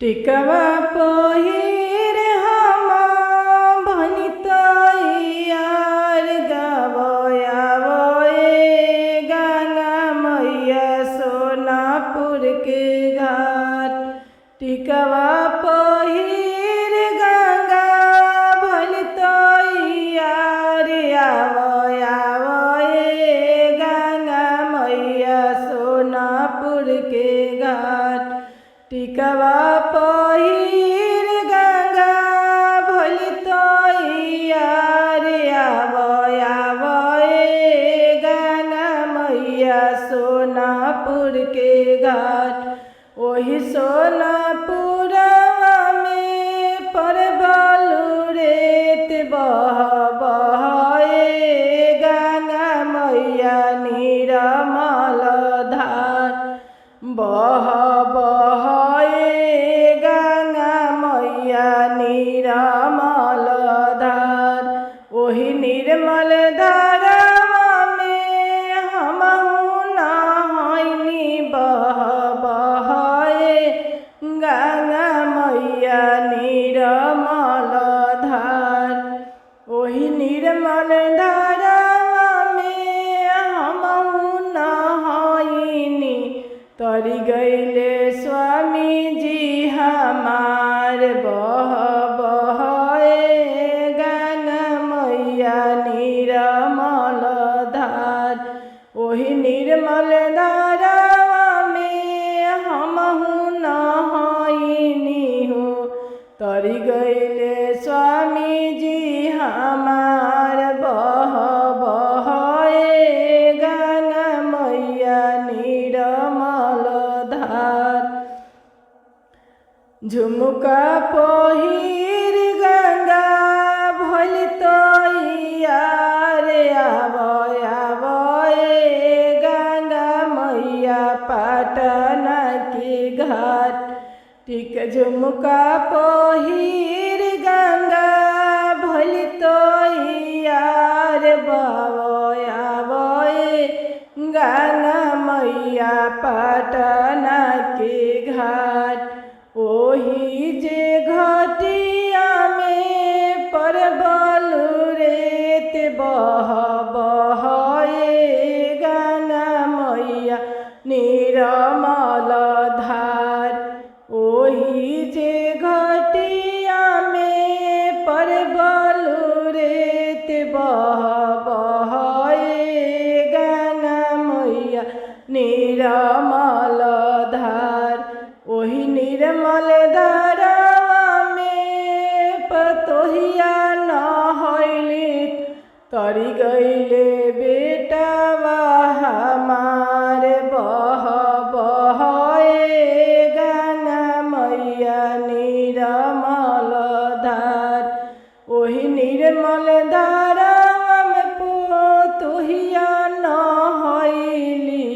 टिकवा पहिर हम भनितैयार गवयावे गंगा मैया सोनापुर के घाट। टिकवा पहिर गंगा भनितैयार आवयावे गंगा मैया सोनापुर के घाट। टिकवा पहिर गंगा भलितैयार आवयावे गंगा मैया सोनापुर के घाट। ओही सोनापुरवा में परबलु रेत बहे गंगा मैया निर्मल धार। बहे गंगा मैया निर्मल धार। ओही निर्मल धारवा में हमहु नहैनी बहे गंगा मैया निर्मल धार। ओही निर्मल धारवा में हमहु नहैनी तरी गईले स्वामी जी हमार। बहे गंगा मैया निर्मल धार। ओही निर्मल धारवा में हमहु नहैनी हो तरी गईले स्वामी जी हमार। बहे गंगा मैया निर्मल धार। झुमुका पहिर गंगा भलितैयार आवयावे गंगा मैया पटना के घाट। टिक झुमुका पहिर गंगा भलितैयार आवयावे गंगा मैया पटना के घाट। ओही जे घटिया में परबलु रेत बहे गंगा मैया निर्मल धार। ओही जे घटिया में परबलु रेत बहे गंगा मैया निर्मल धार। ओही निर्मल धारवा में पतोहिया नहैली तरी गईले बेटावा हमार। बहे गंगा मैया निर्मल धार। ओही निर्मल धारवा में पतोहिया नहैली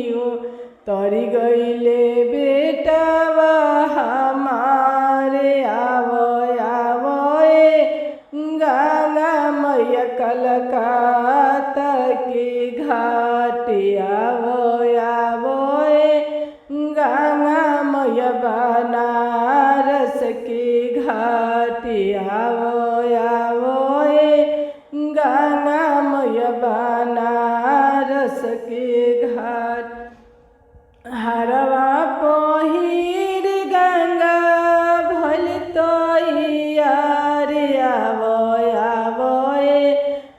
तरी गईले बेटावा हमार। आवयावे गंगा मैया कलकत्ता के घाट। आवयावे गंगा मैया बनारस के घाट। आवयावे गंगा मैया बनारस के घाट। हरवा पहिर गंगा भलितैयार आवयावे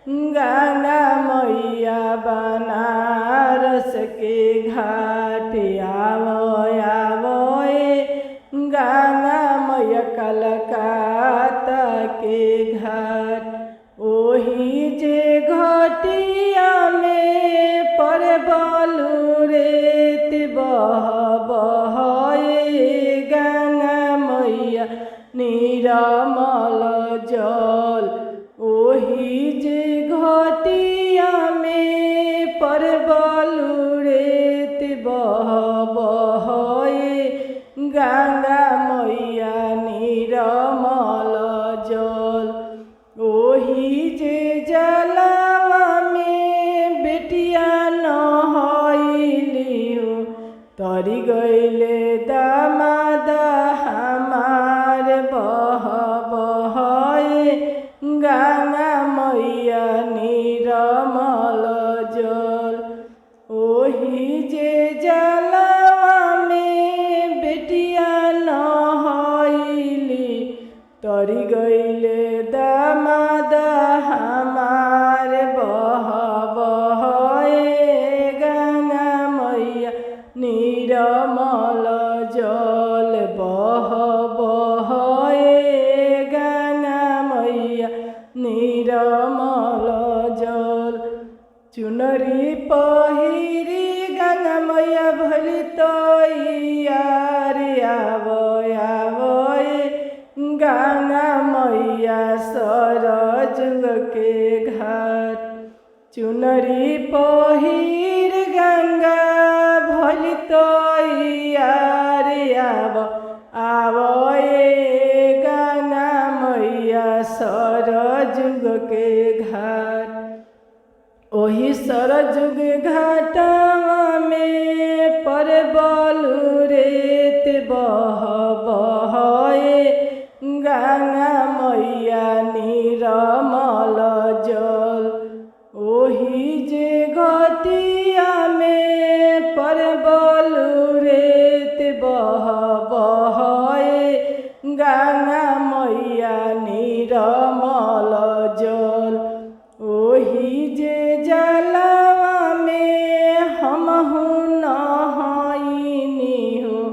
गंगा मैया बनारस के घाट। आवयावे गंगा मैया कलकत्ता के घाट। ओही जे घटिया में परबलु रेत बहे गंगा मैया निर्मल जल। ओही जे घटिया में परबलु रेत बहे गंगा मैया निर्मल जल। ओही जे जलवा में बेटिया नहैली तरी गईले दामाद हमार। तरी गईले दामाद हमार बह बह ए गंगा मैया निर्मल जल बह बह ए गंगा मैया निर्मल जल। चुनरी पहिरी गंगा मैया भली तैयार आवय गंगा मैया सरजुग के घाट। चुनरी पहिर गंगा भली तैयार आवय गंगा मैया सरजुग के घाट। ओही सरजुग घाटवा में परबल रेत बह बह गंगा मैया निर्मल जल। ओही जे घटिया में परबल रेत बह बह गंगा मैया निर्मल जल। ओही जे जलवा में हमहु नहाइनी हो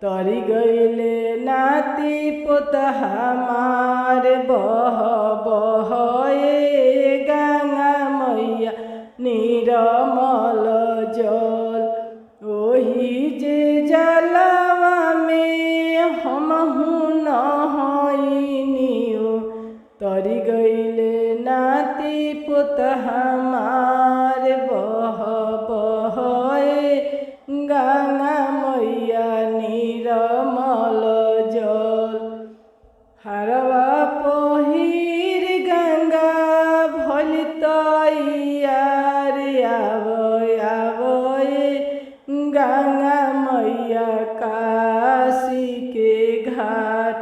तरी गईले नाती पोत हमार बह बह गंगा मैया निर्मल जल। ओही जे जलवा में हमहु नहाइनी हो तरी गईले नाती पुत हमार बह बह गंगा मैया निर्मल जल। हरवा पहिर गंगा भली तैयार आवय गंगा मैया काशी के घाट।